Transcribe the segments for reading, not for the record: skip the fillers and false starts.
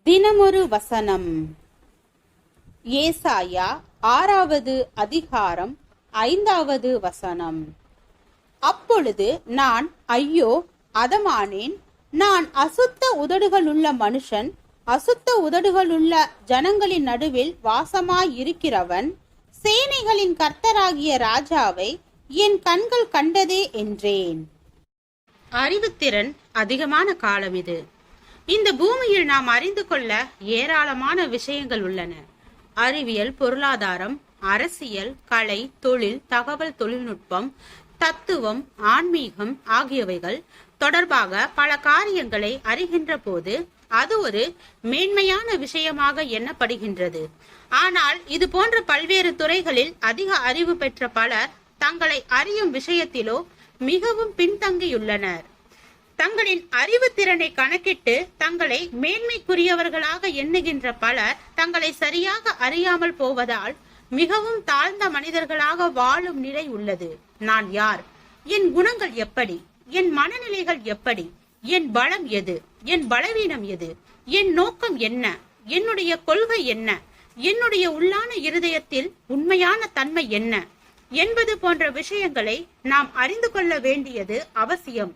தினமொரு வசனம். ஏசாயா 6வது அதிகாரம் 5வது வசனம். அப்பொழுது நான் ஐயோ அதமானேன், நான் அசுத்த உதடுகளுள்ள மனுஷன், அசுத்த உதடுகளுள்ள ஜனங்களின் நடுவில் வாசமாயிருக்கிறவன், சேனைகளின் கர்த்தராகிய ராஜாவை என் கண்கள் கண்டதே என்றேன். அறிவுத்திறன் அதிகமான காலம் இது. இந்த பூமியில் நாம் அறிந்து கொள்ள ஏராளமான விஷயங்கள் உள்ளன. அறிவியல், பொருளாதாரம், அரசியல், கலை, தொழில், தகவல் தொழில்நுட்பம், தத்துவம், ஆன்மீகம் ஆகியவைகள் தொடர்பாக பல காரியங்களை அறிகின்ற போது அது ஒரு மேன்மையான விஷயமாக எண்ணப்படுகின்றது. ஆனால் இது போன்ற பல்வேறு துறைகளில் அதிக அறிவு பெற்ற பலர் தங்களை அறியும் விஷயத்திலோ மிகவும் பின்தங்கியுள்ளனர். தங்களின் அறிவு திறனை கணக்கிட்டு தங்களை மேன்மைக்குரியவர்களாக எண்ணுகின்ற பலர் தங்களை சரியாக அறியாமல் போவதால் மிகவும் தாழ்ந்த மனிதர்களாக வாழும் நிலை உள்ளது. நான் யார்? என் குணங்கள் எப்படி? என் மனநிலைகள் எப்படி? என் பலம் எது? என் பலவீனம் எது? என் நோக்கம் என்ன? என்னுடைய கொள்கை என்ன? என்னுடைய உள்ளான இருதயத்தில் உண்மையான தன்மை என்ன என்பது போன்ற விஷயங்களை நாம் அறிந்து கொள்ள வேண்டியது அவசியம்.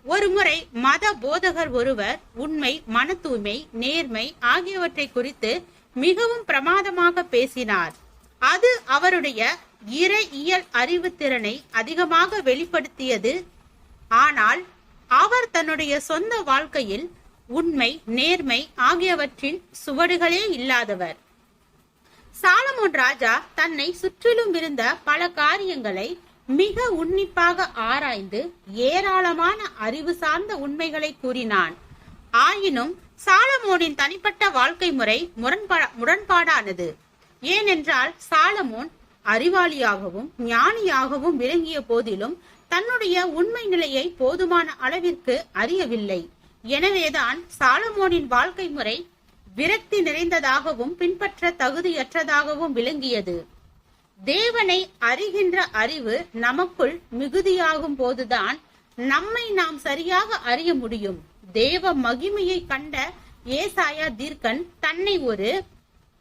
ஒருமுறை மத போதகர் ஒருவர் உண்மை, மன தூய்மை, நேர்மை ஆகியவற்றை குறித்து மிகவும் பிரமாதமாக பேசினார். அது அவருடைய இறையியல் அறிவு திறனை அதிகமாக வெளிப்படுத்தியது. ஆனால் அவர் தன்னுடைய சொந்த வாழ்க்கையில் உண்மை, நேர்மை ஆகியவற்றின் சுவடுகளே இல்லாதவர். சாலமோன் ராஜா தன்னை சுற்றிலும் இருந்த பல காரியங்களை மிக உன்னிப்பாக ஆராய்ந்து ஏராளமான அறிவு சார்ந்த உண்மைகளை கூறினான். ஆயினும் சாலமோனின் தனிப்பட்ட வாழ்க்கை முறை முரண்பாடானது. ஏனென்றால் சாலமோன் அறிவாளியாகவும் ஞானியாகவும் விளங்கிய போதிலும் தன்னுடைய உண்மை நிலையை போதுமான அளவிற்கு அறியவில்லை. எனவேதான் சாலமோனின் வாழ்க்கை முறை விரக்தி நிறைந்ததாகவும் பின்பற்ற தகுதியற்றதாகவும் விளங்கியது. தேவனை அறிகின்ற அறிவு நமக்குள் மிகுதியாகும் போதுதான் நம்மை நாம் சரியாக அறிய முடியும். தேவ மகிமையை கண்ட ஏசாயா தீர்க்கன் தன்னை ஒரு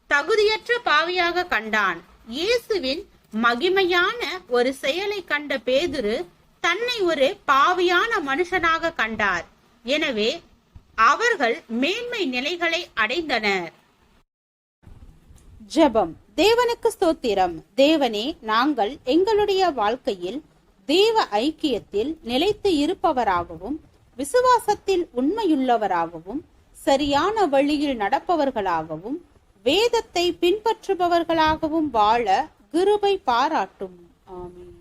தகுதியற்ற பாவியாக கண்டான். இயேசுவின் மகிமையான ஒரு செயலை கண்ட பேதுரு தன்னை ஒரு பாவியான மனுஷனாக கண்டார். எனவே அவர்கள் மேன்மை நிலைகளை அடைந்தனர். ஜெபம். தேவனுக்கு ஸ்தோத்திரம். தேவனே, நாங்கள் எங்களுடைய வாழ்க்கையில் தேவ ஐக்கியத்தில் நிலைத்து இருப்பவராகவும், விசுவாசத்தில் உண்மையுள்ளவராகவும், சரியான வழியில் நடப்பவர்களாகவும், வேதத்தை பின்பற்றுபவர்களாகவும் வாழ கிருபை பாராட்டும். ஆமென்.